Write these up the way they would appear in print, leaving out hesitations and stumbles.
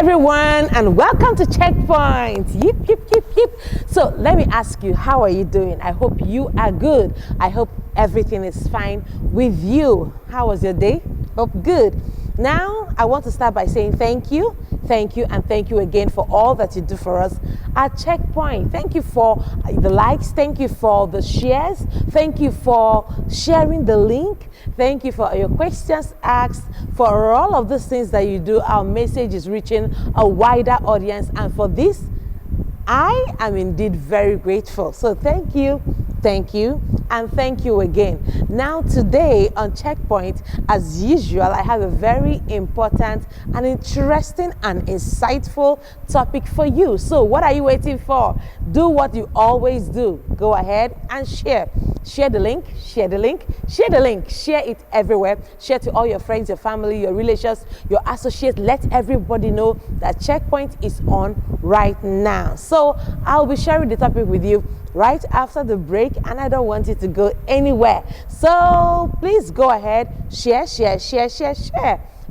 everyone, and welcome to Checkpoint. Yip, yip, yip, yip. So let me ask you, how are you doing? I hope you are good. I hope everything is fine with you. How was your day? Hope good. Now, I want to start by saying thank you, and thank you again for all that you do for us at Checkpoint. Thank you for the likes, thank you for the shares, thank you for sharing the link, thank you for your questions asked, for all of these things that you do. Our message is reaching a wider audience, and for this, I am indeed very grateful. So thank you, and thank you again. Now today on Checkpoint, as usual, I have a very important and interesting and insightful topic for you. So what are you waiting for? Do what you always do. Go ahead and share. Share the link, share the link, share the link, share it everywhere. Share to all your friends, your family, your relations, your associates. Let everybody know that Checkpoint is on right now. So I'll be sharing the topic with you right after the break, and I don't want it to go anywhere. So please go ahead, share.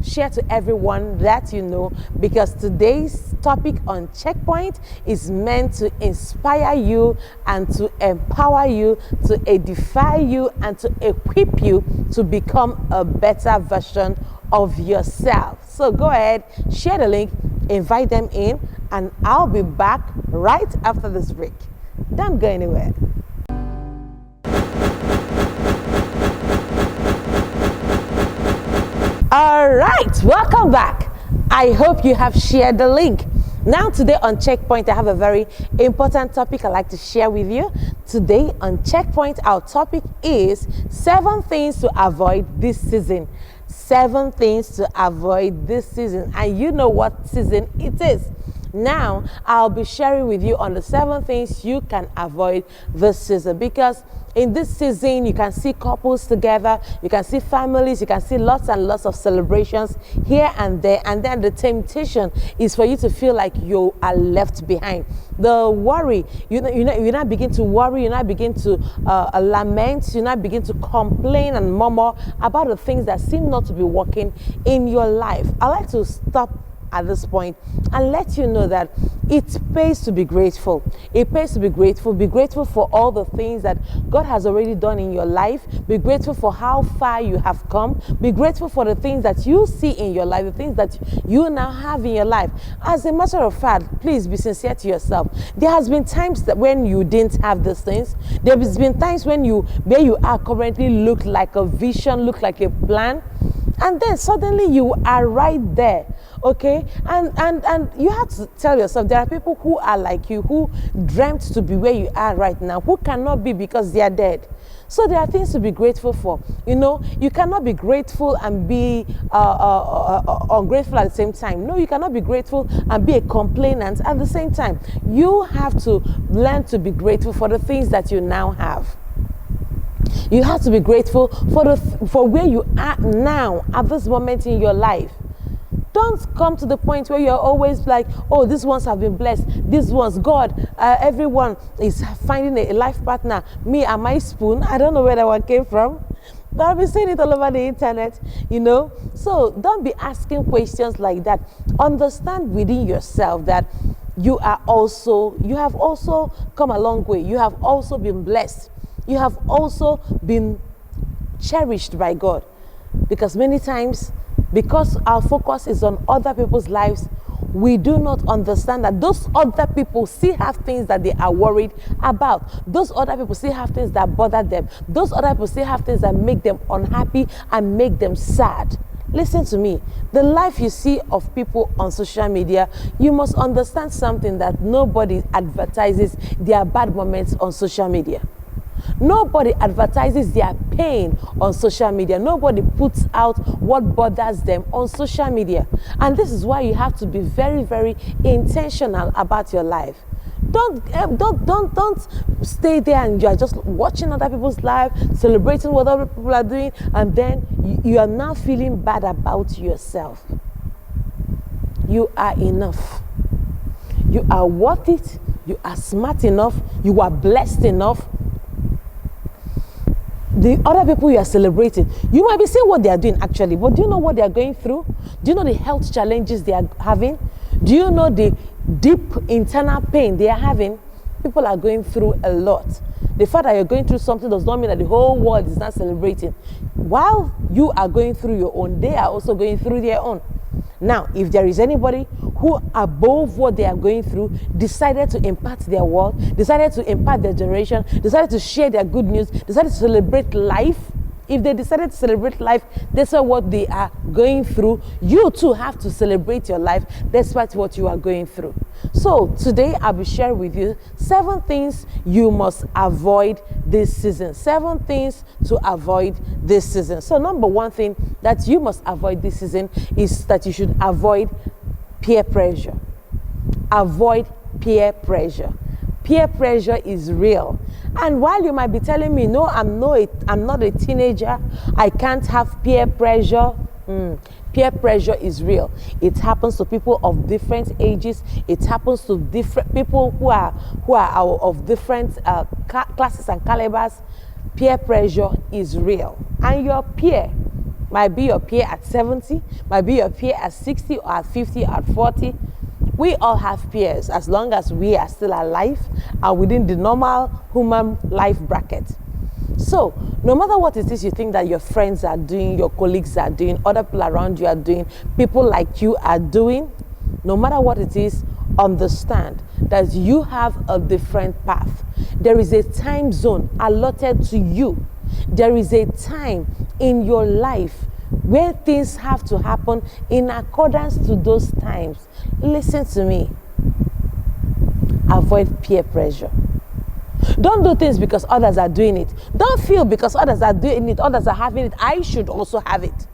Share to everyone that you know, because today's topic on Checkpoint is meant to inspire you and to empower you, to edify you and to equip you to become a better version of yourself. So go ahead, share the link, invite them in, and I'll be back right after this break. Don't go anywhere. All right, welcome back. I hope you have shared the link. Now today on Checkpoint, I have a very important topic I'd like to share with you. Today on Checkpoint, our topic is 7 things to avoid this season. 7 things to avoid this season. And you know what season it is. Now, I'll be sharing with you on the 7 things you can avoid this season, because in this season, you can see couples together, you can see families, you can see lots and lots of celebrations here and there, and then the temptation is for you to feel like you are left behind. The worry, you not begin to worry, you not begin to lament, you not begin to complain and murmur about the things that seem not to be working in your life. I like to stop at this point and let you know that it pays to be grateful. It pays to be grateful. Be grateful for all the things that God has already done in your life. Be grateful for how far you have come. Be grateful for the things that you see in your life, the things that you now have in your life. As a matter of fact, please be sincere to yourself. There has been times that when you didn't have these things. There has been times when where you are currently looked like a vision, looked like a plan, and then suddenly you are right there. Okay, and you have to tell yourself there are people who are like you, who dreamt to be where you are right now, who cannot be because they are dead. So there are things to be grateful for. You know, you cannot be grateful and be ungrateful at the same time. No, you cannot be grateful and be a complainant at the same time. You have to learn to be grateful for the things that you now have. You have to be grateful for where you are now at this moment in your life. Don't come to the point where you're always like, oh, these ones have been blessed. These ones, God, everyone is finding a life partner. Me and my spoon, I don't know where that one came from, but I've been seeing it all over the internet, you know. So don't be asking questions like that. Understand within yourself that you have also come a long way. You have also been blessed. You have also been cherished by God. Because many times, because our focus is on other people's lives, we do not understand that those other people still have things that they are worried about. Those other people still have things that bother them. Those other people still have things that make them unhappy and make them sad. Listen to me. The life you see of people on social media, you must understand something, that nobody advertises their bad moments on social media. Nobody advertises their pain on social media. Nobody puts out what bothers them on social media. And this is why you have to be very, very intentional about your life. Don't stay there and you are just watching other people's life, celebrating what other people are doing, and then you are now feeling bad about yourself. You are enough. You are worth it. You are smart enough. You are blessed enough. The other people you are celebrating, you might be seeing what they are doing actually, but do you know what they are going through? Do you know the health challenges they are having? Do you know the deep internal pain they are having? People are going through a lot. The fact that you're going through something does not mean that the whole world is not celebrating. While you are going through your own, they are also going through their own. Now, if there is anybody who, above what they are going through, decided to impact their world, decided to impact their generation, decided to share their good news, decided to celebrate life, if they decided to celebrate life despite what they are going through, you too have to celebrate your life despite what you are going through. So today I'll be sharing with you 7 things you must avoid this season. 7 things to avoid this season. So number 1 thing that you must avoid this season is that you should avoid peer pressure. Avoid peer pressure. Peer pressure is real. And while you might be telling me, no, I'm not a teenager, I can't have peer pressure. Peer pressure is real. It happens to people of different ages. It happens to different people who are of different classes and calibers. Peer pressure is real. And your peer might be your peer at 70, might be your peer at 60 or at 50 or at 40. We all have peers as long as we are still alive and within the normal human life bracket. So, no matter what it is you think that your friends are doing, your colleagues are doing, other people around you are doing, people like you are doing, no matter what it is, understand that you have a different path. There is a time zone allotted to you. There is a time in your life where things have to happen in accordance to those times. Listen to me. Avoid peer pressure. Don't do things because others are doing it. Don't feel because others are doing it, others are having it, I should also have it.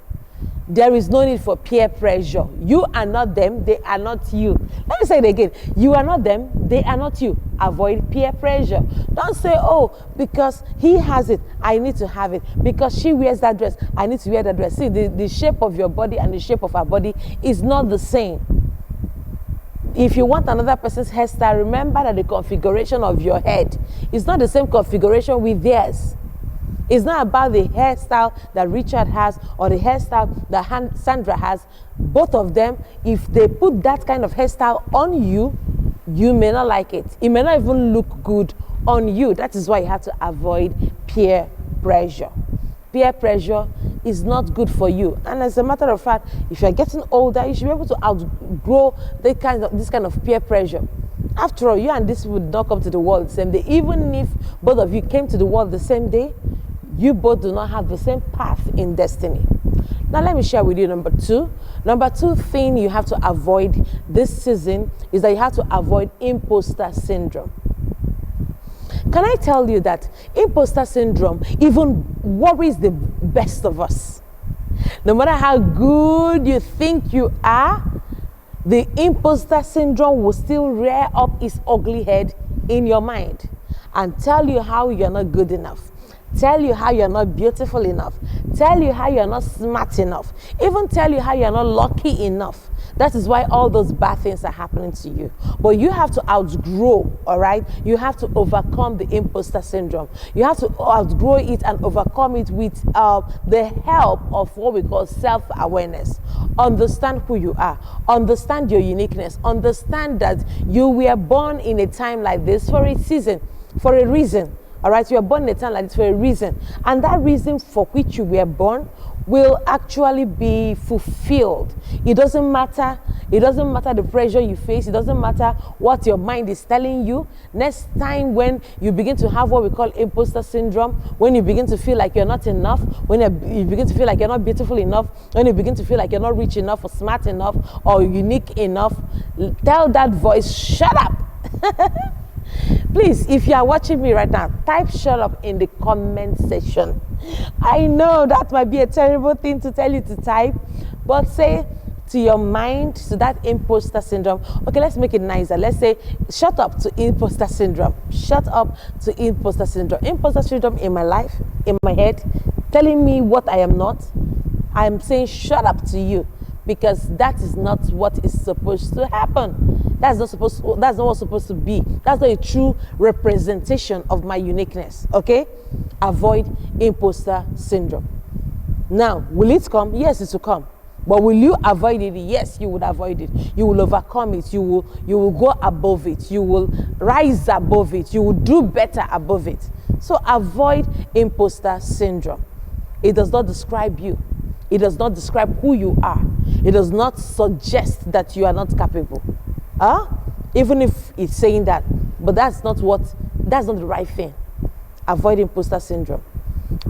There is no need for peer pressure. You are not them, they are not you. Let me say it again. You are not them, they are not you. Avoid peer pressure. Don't say, oh, because he has it, I need to have it. Because she wears that dress, I need to wear that dress. See, the shape of your body and the shape of our body is not the same. If you want another person's hairstyle, remember that the configuration of your head is not the same configuration with theirs. It's not about the hairstyle that Richard has or the hairstyle that Sandra has. Both of them, if they put that kind of hairstyle on you, you may not like it. It may not even look good on you. That is why you have to avoid peer pressure. Peer pressure is not good for you. And as a matter of fact, if you're getting older, you should be able to outgrow this kind of peer pressure. After all, you and this would not come to the world the same day. Even if both of you came to the world the same day, you both do not have the same path in destiny. Now let me share with you number 2. Number 2 thing you have to avoid this season is that you have to avoid imposter syndrome. Can I tell you that imposter syndrome even worries the best of us? No matter how good you think you are, the imposter syndrome will still rear up its ugly head in your mind and tell you how you're not good enough. Tell you how you're not beautiful enough. Tell you how you're not smart enough. Even tell you how you're not lucky enough. That is why all those bad things are happening to you. But you have to outgrow, all right? You have to overcome the imposter syndrome. You have to outgrow it and overcome it with the help of what we call self-awareness. Understand who you are. Understand your uniqueness. Understand that you were born in a time like this for a season, for a reason. All right, you were born in a time like this for a reason. And that reason for which you were born will actually be fulfilled. It doesn't matter. It doesn't matter the pressure you face. It doesn't matter what your mind is telling you. Next time when you begin to have what we call imposter syndrome, when you begin to feel like you're not enough, when you begin to feel like you're not beautiful enough, when you begin to feel like you're not rich enough or smart enough or unique enough, tell that voice, shut up. Please, if you are watching me right now, type shut up in the comment section. I know that might be a terrible thing to tell you to type, but say to your mind, to that imposter syndrome, okay, let's make it nicer. Let's say, shut up to imposter syndrome. Shut up to imposter syndrome. Imposter syndrome in my life, in my head, telling me what I am not. I'm saying shut up to you, because that is not what is supposed to happen. That's not what's supposed to be. That's not a true representation of my uniqueness, okay? Avoid imposter syndrome. Now, will it come? Yes, it will come. But will you avoid it? Yes, you would avoid it. You will overcome it. You will go above it. You will rise above it. You will do better above it. So avoid imposter syndrome. It does not describe you. It does not describe who you are. It does not suggest that you are not capable. Even if it's saying that, but that's not the right thing. Avoid imposter syndrome.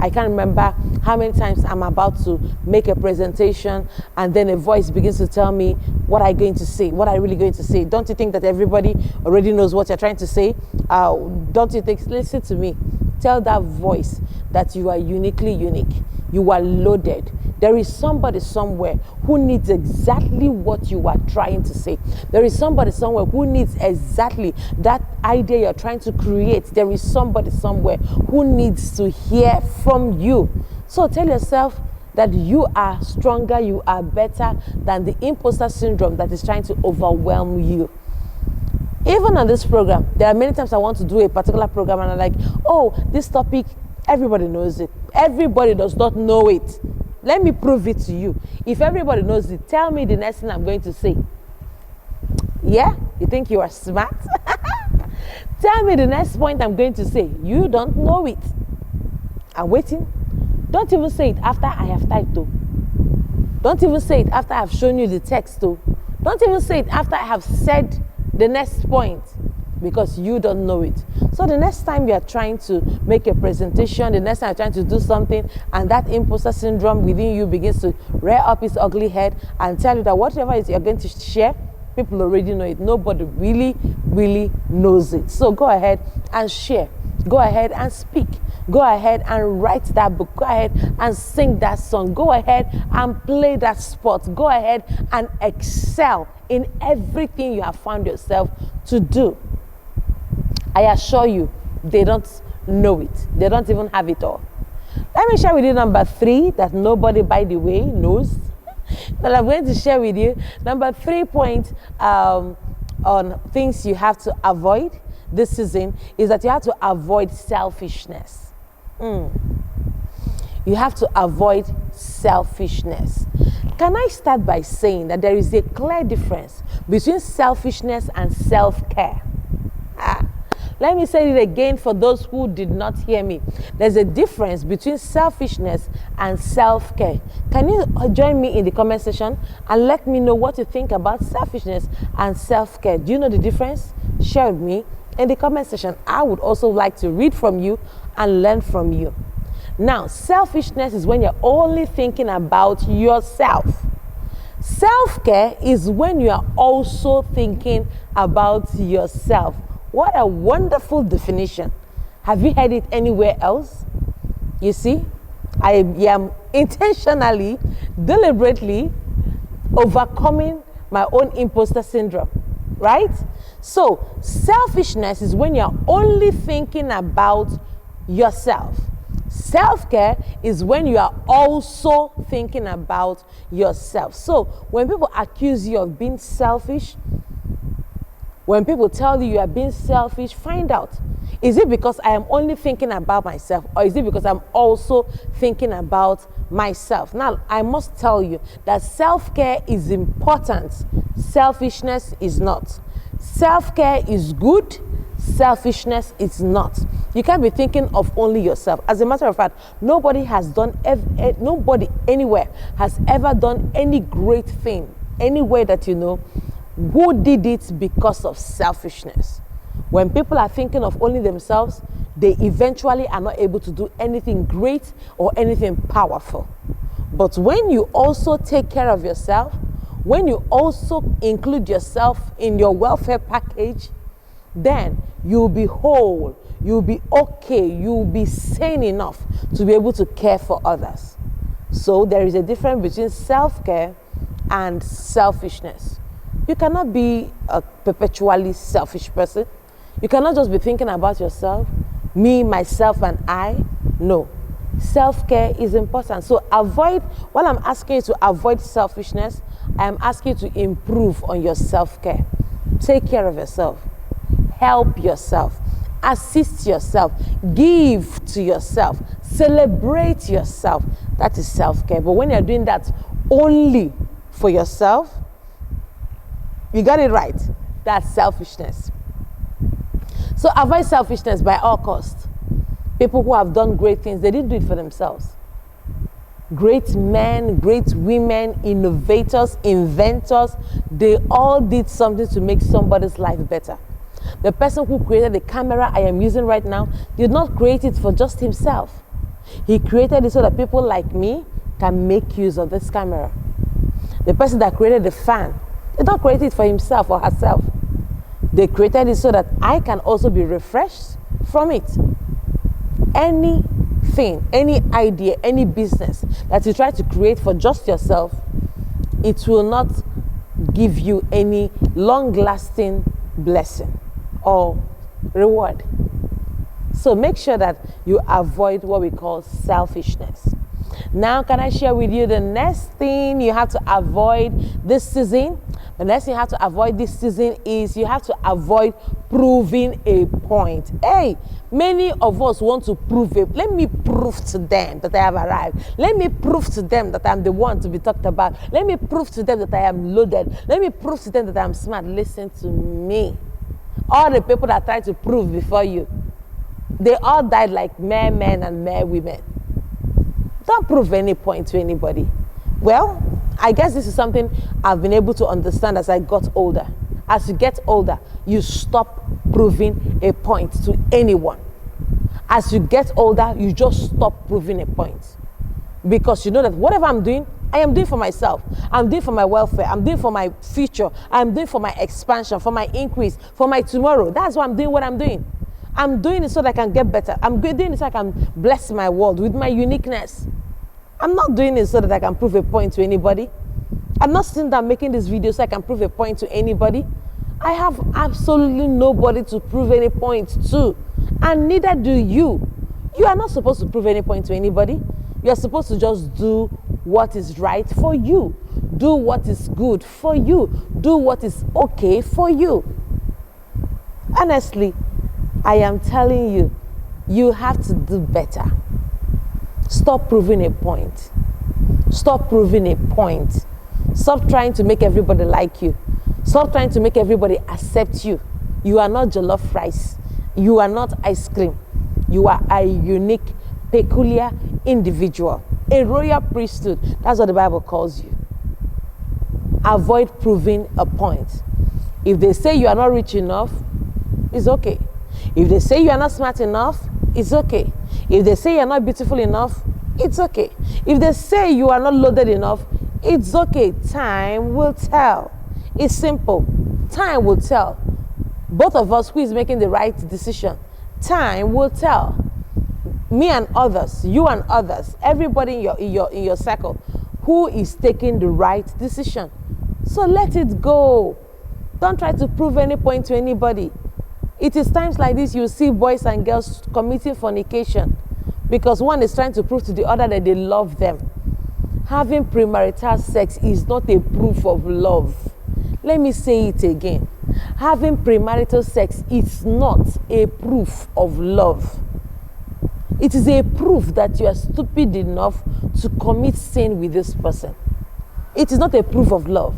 I can't remember how many times I'm about to make a presentation and then a voice begins to tell me what I'm going to say, what I'm really going to say. Don't you think that everybody already knows what you're trying to say? Don't you think, listen to me. Tell that voice that you are uniquely unique. You are loaded. There is somebody somewhere who needs exactly what you are trying to say. There is somebody somewhere who needs exactly that idea you're trying to create. There is somebody somewhere who needs to hear from you. So tell yourself that you are stronger, you are better than the imposter syndrome that is trying to overwhelm you. Even on this program, there are many times I want to do a particular program and I'm like, oh, this topic, everybody knows it. Everybody does not know it. Let me prove it to you. If everybody knows it, tell me the next thing I'm going to say. Yeah? You think you are smart? Tell me the next point I'm going to say. You don't know it. I'm waiting. Don't even say it after I have typed though. Don't even say it after I have shown you the text though. Don't even say it after I have said the next point, because you don't know it. So the next time you are trying to make a presentation, the next time you're trying to do something, and that imposter syndrome within you begins to rear up its ugly head and tell you that whatever it is you're going to share, people already know it. Nobody really knows it. So go ahead and share. Go ahead and speak. Go ahead and write that book. Go ahead and sing that song. Go ahead and play that sport. Go ahead and excel in everything you have found yourself to do. I assure you, they don't know it. They don't even have it all. Let me share with you number 3 that nobody, by the way, knows. That I'm going to share with you. Number 3 point on things you have to avoid this season is that you have to avoid selfishness. You have to avoid selfishness. Can I start by saying that there is a clear difference between selfishness and self-care? Let me say it again for those who did not hear me. There's a difference between selfishness and self-care. Can you join me in the comment section and let me know what you think about selfishness and self-care? Do you know the difference? Share with me in the comment section. I would also like to read from you and learn from you. Now, selfishness is when you're only thinking about yourself. Self-care is when you are also thinking about yourself. What a wonderful definition. Have you heard it anywhere else? You see, I am intentionally, deliberately overcoming my own imposter syndrome, right? So, selfishness is when you're only thinking about yourself. Self-care is when you are also thinking about yourself. So, when people accuse you of being selfish, when people tell you you are being selfish, find out, is it because I am only thinking about myself, or is it because I'm also thinking about myself? Now, I must tell you that self-care is important. Selfishness is not. Self-care is good. Selfishness is not. You can't be thinking of only yourself. As a matter of fact, nobody anywhere has ever done any great thing, anywhere that you know, who did it because of selfishness. When people are thinking of only themselves, they eventually are not able to do anything great or anything powerful. But when you also take care of yourself, when you also include yourself in your welfare package, then you'll be whole, you'll be okay, you'll be sane enough to be able to care for others. So there is a difference between self-care and selfishness. You cannot be a perpetually selfish person. You cannot just be thinking about yourself, me, myself, and I. No. Self-care is important. So avoid, while I'm asking you to avoid selfishness, I'm asking you to improve on your self-care. Take care of yourself. Help yourself. Assist yourself. Give to yourself. Celebrate yourself. That is self-care. But when you're doing that only for yourself, you got it right. That's selfishness. So avoid selfishness by all costs. People who have done great things, they didn't do it for themselves. Great men, great women, innovators, inventors, they all did something to make somebody's life better. The person who created the camera I am using right now did not create it for just himself. He created it so that people like me can make use of this camera. The person that created the fan did not create it for himself or herself. They created it so that I can also be refreshed from it. Anything, any idea, any business that you try to create for just yourself, it will not give you any long-lasting blessing or reward. So make sure that you avoid what we call selfishness. Now, can I share with you the next thing you have to avoid this season? The next thing you have to avoid this season is you have to avoid proving a point. Hey, many of us want to prove it. Let me prove to them that I have arrived. Let me prove to them that I'm the one to be talked about. Let me prove to them that I am loaded. Let me prove to them that I'm smart. Listen to me. All the people that tried to prove before you, they all died like mere men and mere women. Don't prove any point to anybody. Well, I guess this is something I've been able to understand as I got older. As you get older, you stop proving a point to anyone. As you get older, you just stop proving a point. Because you know that whatever I'm doing, I am doing for myself. I'm doing for my welfare. I'm doing for my future. I'm doing for my expansion, for my increase, for my tomorrow. That's why I'm doing what I'm doing. I'm doing it so that I can get better. I'm doing it so I can bless my world with my uniqueness. I'm not doing it so that I can prove a point to anybody. I'm not sitting down making this video so I can prove a point to anybody. I have absolutely nobody to prove any point to. And neither do you. You are not supposed to prove any point to anybody. You are supposed to just do what is right for you. Do what is good for you. Do what is okay for you. Honestly, I am telling you, you have to do better. Stop proving a point. Stop proving a point. Stop trying to make everybody like you. Stop trying to make everybody accept you. You are not jollof rice. You are not ice cream. You are a unique, peculiar individual. A royal priesthood. That's what the Bible calls you. Avoid proving a point. If they say you are not rich enough, it's okay. If they say you are not smart enough, it's okay. If they say you are not beautiful enough, it's okay. If they say you are not loaded enough, it's okay. Time will tell. It's simple. Time will tell. Both of us, who is making the right decision, time will tell. Me and others, you and others, everybody in your circle, who is taking the right decision. So let it go. Don't try to prove any point to anybody. It is times like this you see boys and girls committing fornication because one is trying to prove to the other that they love them. Having premarital sex is not a proof of love. Let me say it again. Having premarital sex is not a proof of love. It is a proof that you are stupid enough to commit sin with this person. It is not a proof of love.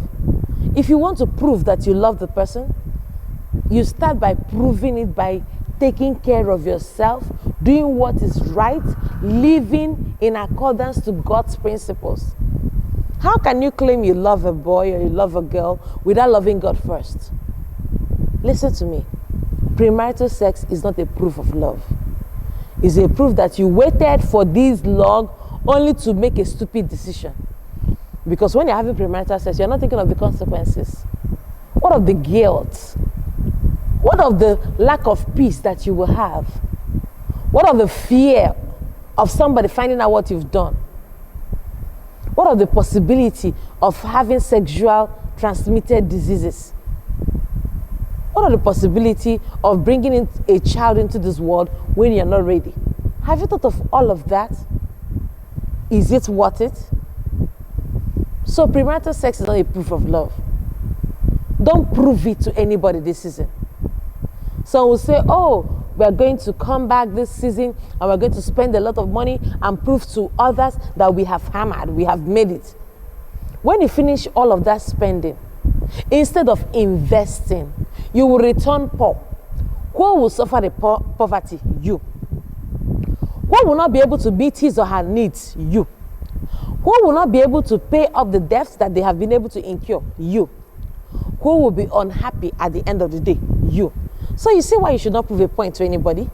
If you want to prove that you love the person, you start by proving it by taking care of yourself, doing what is right, living in accordance to God's principles. How can you claim you love a boy or you love a girl without loving God first? Listen to me. Premarital sex is not a proof of love. It's a proof that you waited for this long only to make a stupid decision. Because when you're having premarital sex, you're not thinking of the consequences. What of the guilt? What of the lack of peace that you will have? What of the fear of somebody finding out what you've done? What of the possibility of having sexual transmitted diseases? What of the possibility of bringing in a child into this world when you're not ready? Have you thought of all of that? Is it worth it? So premarital sex is not a proof of love. Don't prove it to anybody this season. Some will say, oh, we're going to come back this season and we're going to spend a lot of money and prove to others that we have hammered, we have made it. When you finish all of that spending, instead of investing, you will return poor. Who will suffer the poverty? You. Who will not be able to meet his or her needs? You. Who will not be able to pay off the debts that they have been able to incur? You. Who will be unhappy at the end of the day? You. So you see why you should not prove a point to anybody?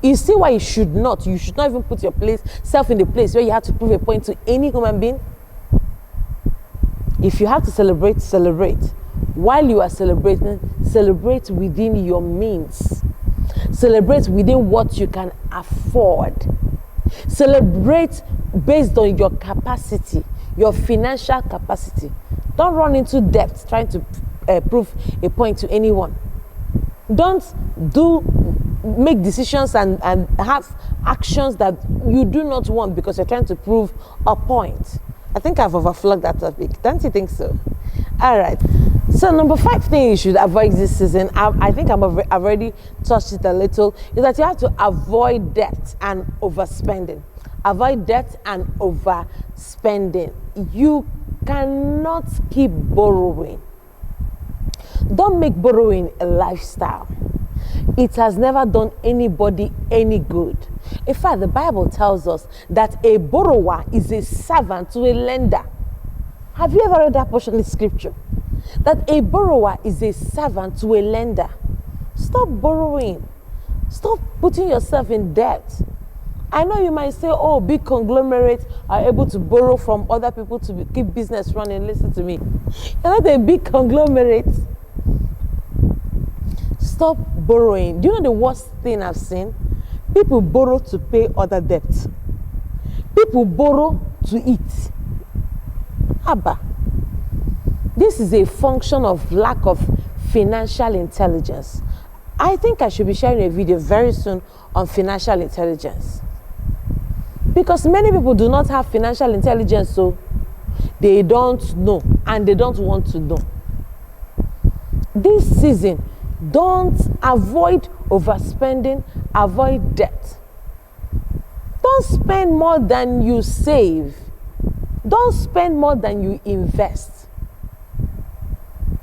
You see why you should not even put yourself in the place where you have to prove a point to any human being? If you have to celebrate, celebrate. While you are celebrating, celebrate within your means. Celebrate within what you can afford. Celebrate based on your capacity, your financial capacity. Don't run into debt trying to prove a point to anyone. Don't make decisions and have actions that you do not want because you're trying to prove a point. I think I've overflogged that topic. Don't you think so? All right. So number 5 thing you should avoid this season, I think I've already touched it a little, is that you have to avoid debt and overspending. Avoid debt and overspending. You cannot keep borrowing. Don't make borrowing a lifestyle. It has never done anybody any good. In fact, the Bible tells us that a borrower is a servant to a lender. Have you ever read that portion of scripture? That a borrower is a servant to a lender. Stop borrowing. Stop putting yourself in debt. I know you might say, oh, big conglomerates are able to borrow from other people to keep business running. Listen to me. You're not a big conglomerate. Stop borrowing. Do you know the worst thing I've seen? People borrow to pay other debts. People borrow to eat. Abba. This is a function of lack of financial intelligence. I think I should be sharing a video very soon on financial intelligence. Because many people do not have financial intelligence, so they don't know and they don't want to know. This season, don't avoid overspending, avoid debt. Don't spend more than you save. Don't spend more than you invest.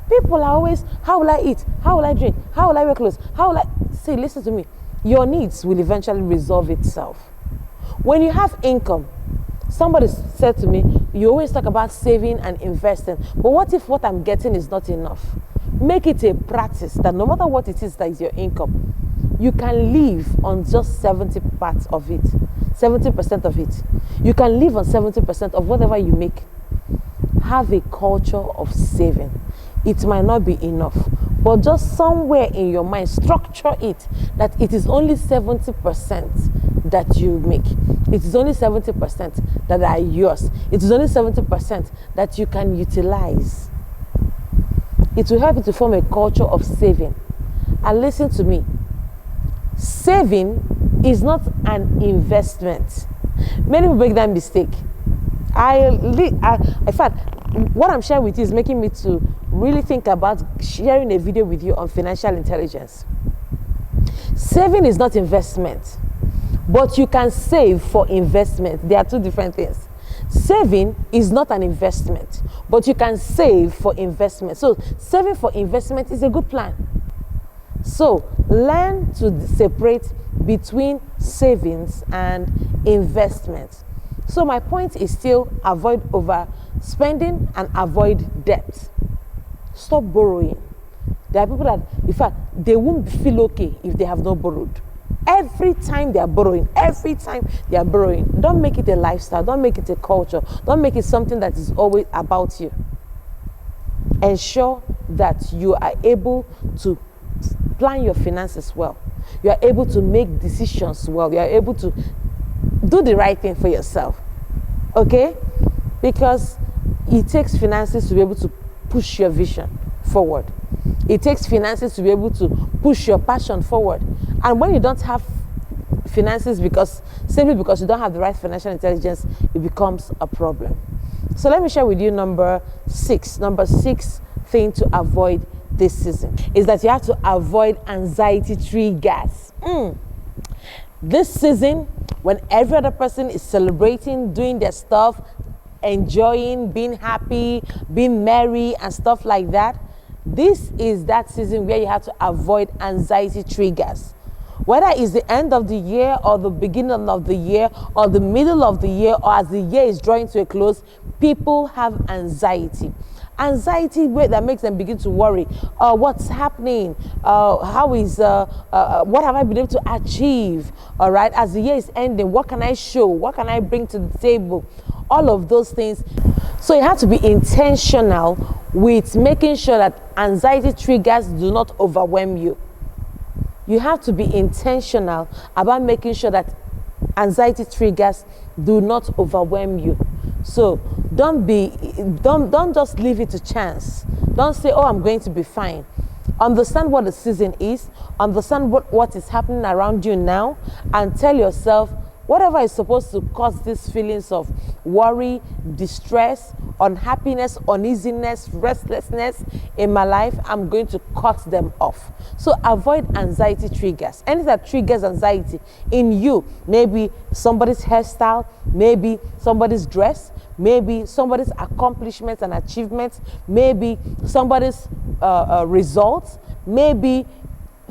People are always, how will I eat? How will I drink? How will I wear clothes? How will I... Say, listen to me. Your needs will eventually resolve itself. When you have income, somebody said to me, you always talk about saving and investing, but what if what I'm getting is not enough? Make it a practice that no matter what it is that is your income, you can live on just 70% of it. 70% of it. You can live on 70% of whatever you make. Have a culture of saving. It might not be enough, but just somewhere in your mind, structure it that it is only 70% that you make. It is only 70% that are yours. It is only 70% that you can utilize. It will help you to form a culture of saving. And listen to me, saving is not an investment. Many people make that mistake. In fact, what I'm sharing with you is making me to really think about sharing a video with you on financial intelligence. Saving is not investment, but you can save for investment. They are two different things. Saving is not an investment, but you can save for investment. So saving for investment is a good plan. So learn to separate between savings and investment. So my point is still avoid overspending and avoid debt. Stop borrowing. There are people that, in fact, they won't feel okay if they have not borrowed. Every time they are borrowing, don't make it a lifestyle, don't make it a culture, don't make it something that is always about you. Ensure that you are able to plan your finances well. You are able to make decisions well. You are able to do the right thing for yourself. Okay? Because it takes finances to be able to push your vision forward. It takes finances to be able to push your passion forward. And when you don't have finances simply because you don't have the right financial intelligence, it becomes a problem. So let me share with you number 6. Number 6 thing to avoid this season is that you have to avoid anxiety triggers. This season, when every other person is celebrating, doing their stuff, enjoying, being happy, being merry and stuff like that, this is that season where you have to avoid anxiety triggers. Whether it's the end of the year or the beginning of the year or the middle of the year or as the year is drawing to a close, people have anxiety. Anxiety that makes them begin to worry. What's happening? How is what have I been able to achieve? All right, as the year is ending, what can I show? What can I bring to the table? All of those things. So you have to be intentional with making sure that anxiety triggers do not overwhelm you. You have to be intentional about making sure that anxiety triggers do not overwhelm you. So don't just leave it to chance. Don't say, oh, I'm going to be fine. Understand what the season is, understand what is happening around you now, and tell yourself, whatever is supposed to cause these feelings of worry, distress, unhappiness, uneasiness, restlessness in my life, I'm going to cut them off. So avoid anxiety triggers. Anything that triggers anxiety in you, maybe somebody's hairstyle, maybe somebody's dress, maybe somebody's accomplishments and achievements, maybe somebody's results, maybe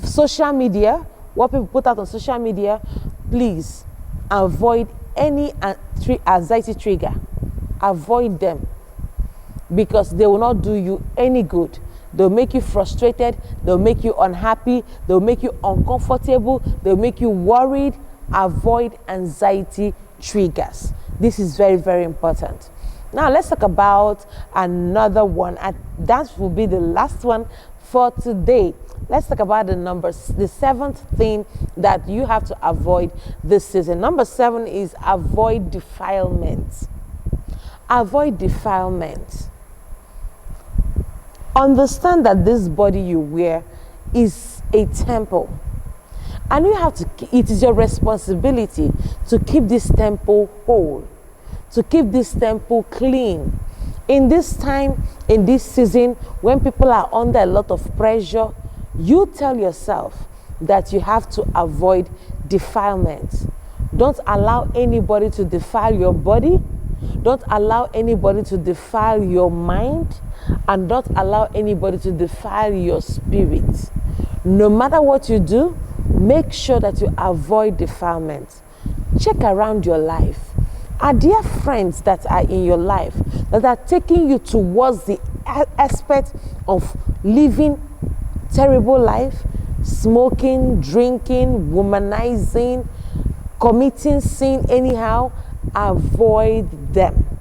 social media, what people put out on social media. Please avoid any anxiety trigger. Avoid them, because they will not do you any good. They'll make you frustrated, they'll make you unhappy, they'll make you uncomfortable, they'll make you worried. Avoid anxiety triggers. This is very, very important. Now let's talk about another one, and that will be the last one for today. Let's talk about the seventh thing that you have to avoid this season. Number 7 is avoid defilement. Avoid defilement. Understand that this body you wear is a temple. And you have to, it is your responsibility to keep this temple whole, to keep this temple clean. In this time, in this season, when people are under a lot of pressure, you tell yourself that you have to avoid defilement. Don't allow anybody to defile your body. Don't allow anybody to defile your mind, and don't allow anybody to defile your spirit. No matter what you do, make sure that you avoid defilement. Check around your life. Are there friends that are in your life that are taking you towards the aspect of living terrible life, smoking, drinking, womanizing, committing sin anyhow? Avoid them.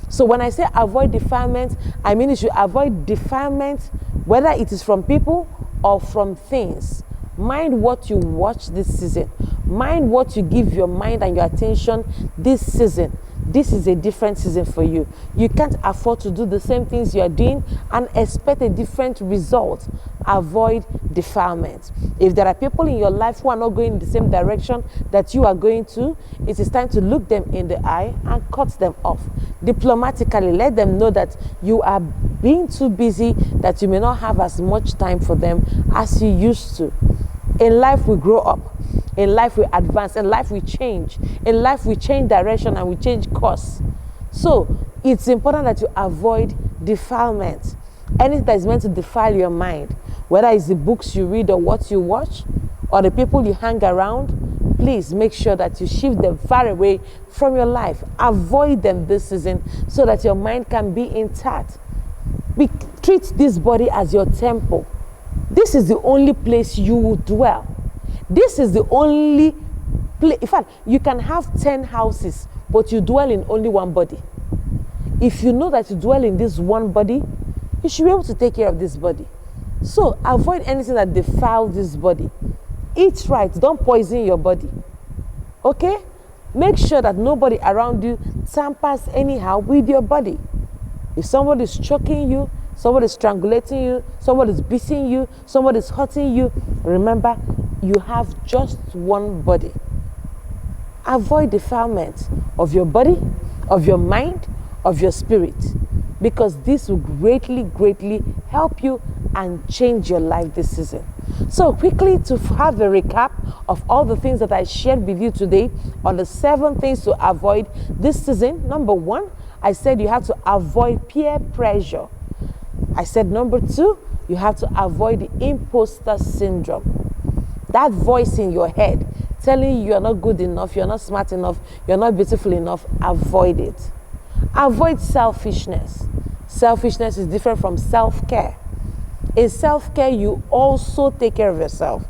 So when I say avoid defilement, I mean you should avoid defilement, whether it is from people or from things. Mind what you watch this season. Mind what you give your mind and your attention this season. This is a different season for you. You can't afford to do the same things you are doing and expect a different result. Avoid defilement. If there are people in your life who are not going in the same direction that you are going to, it is time to look them in the eye and cut them off. Diplomatically, let them know that you are being too busy, that you may not have as much time for them as you used to. In life, we grow up. In life, we advance. In life, we change. In life, we change direction and we change course. So it's important that you avoid defilement. Anything that is meant to defile your mind, whether it's the books you read or what you watch or the people you hang around, please make sure that you shift them far away from your life. Avoid them this season so that your mind can be intact. Treat this body as your temple. This is the only place you will dwell. This is the only place. In fact, you can have 10 houses, but you dwell in only one body. If you know that you dwell in this one body, you should be able to take care of this body. So avoid anything that defiles this body. Eat right. Don't poison your body. Okay? Make sure that nobody around you tampers anyhow with your body. If somebody is choking you, somebody is strangulating you, somebody is beating you, somebody is hurting you, remember, you have just one body. Avoid defilement of your body, of your mind, of your spirit, because this will greatly, greatly help you and change your life this season. So quickly, to have a recap of all the things that I shared with you today on the 7 things to avoid this season. Number 1, I said you have to avoid peer pressure. I said number 2, you have to avoid the imposter syndrome. That voice in your head telling you you're not good enough, you're not smart enough, you're not beautiful enough, avoid it. Avoid selfishness. Selfishness is different from self-care. In self-care, you also take care of yourself.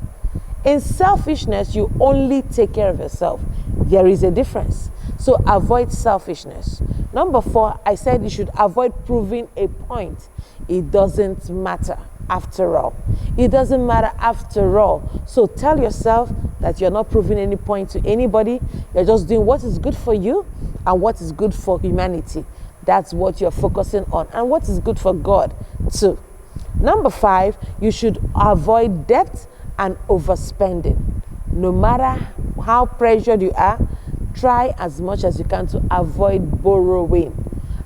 In selfishness, you only take care of yourself. There is a difference. So avoid selfishness. Number 4, I said you should avoid proving a point. It doesn't matter after all. It doesn't matter after all. So tell yourself that you're not proving any point to anybody. You're just doing what is good for you and what is good for humanity. That's what you're focusing on, and what is good for God too. Number 5, you should avoid debt and overspending. No matter how pressured you are, try as much as you can to avoid borrowing.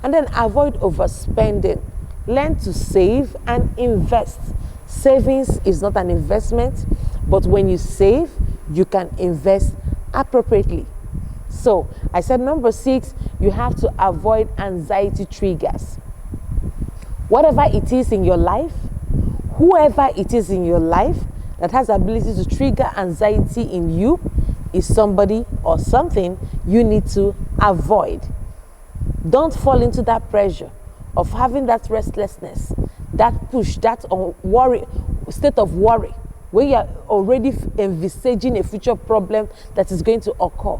And then avoid overspending. Learn to save and invest. Savings is not an investment, but when you save, you can invest appropriately. So I said number 6, you have to avoid anxiety triggers. Whatever it is in your life, whoever it is in your life that has the ability to trigger anxiety in you is somebody or something you need to avoid. Don't fall into that pressure of having that restlessness, that push, that worry, state of worry, where you're already envisaging a future problem that is going to occur.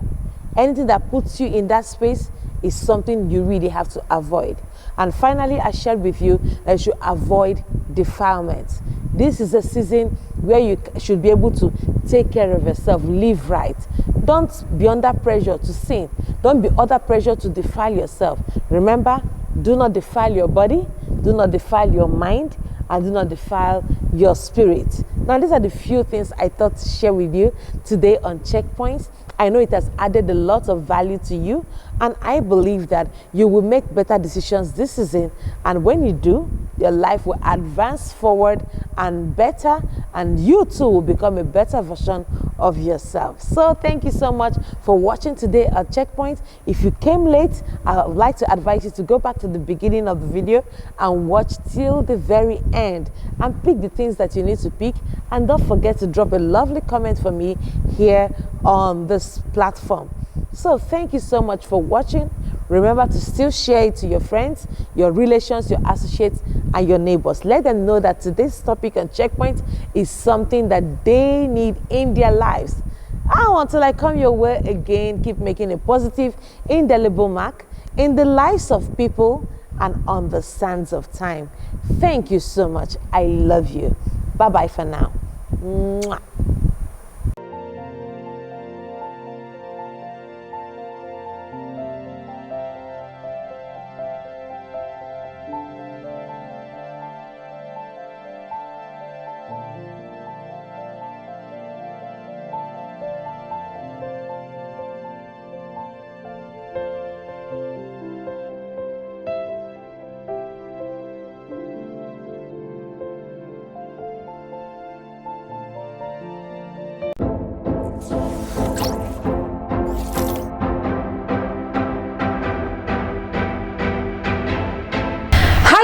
Anything that puts you in that space is something you really have to avoid. And finally, I shared with you that you should avoid defilement. This is a season where you should be able to take care of yourself, live right. Don't be under pressure to sin. Don't be under pressure to defile yourself. Remember, do not defile your body, do not defile your mind, and do not defile your spirit. Now, these are the few things I thought to share with you today on Checkpoints. I know it has added a lot of value to you, and I believe that you will make better decisions this season. And when you do, your life will advance forward and better, and you too will become a better version of yourself. So thank you so much for watching today at Checkpoint. If you came late, I would like to advise you to go back to the beginning of the video and watch till the very end and pick the things that you need to pick. And don't forget to drop a lovely comment for me here on this platform. So thank you so much for watching. Remember to still share it to your friends, your relations, your associates, and your neighbors. Let them know that today's topic on Checkpoint is something that they need in their lives. Until I come your way again, keep making a positive, indelible mark in the lives of people and on the sands of time. Thank you so much. I love you. Bye-bye for now. Mwah.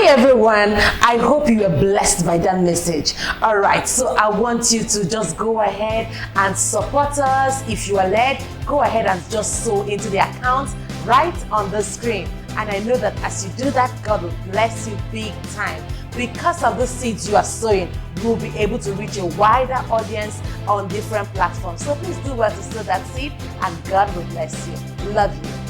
Everyone, I hope you were blessed by that message. All right, so I want you to just go ahead and support us. If you are led, go ahead and just sow into the account right on the screen. And I know that as you do that, God will bless you big time. Because of the seeds you are sowing, you will be able to reach a wider audience on different platforms. So please do well to sow that seed, and God will bless you. Love you.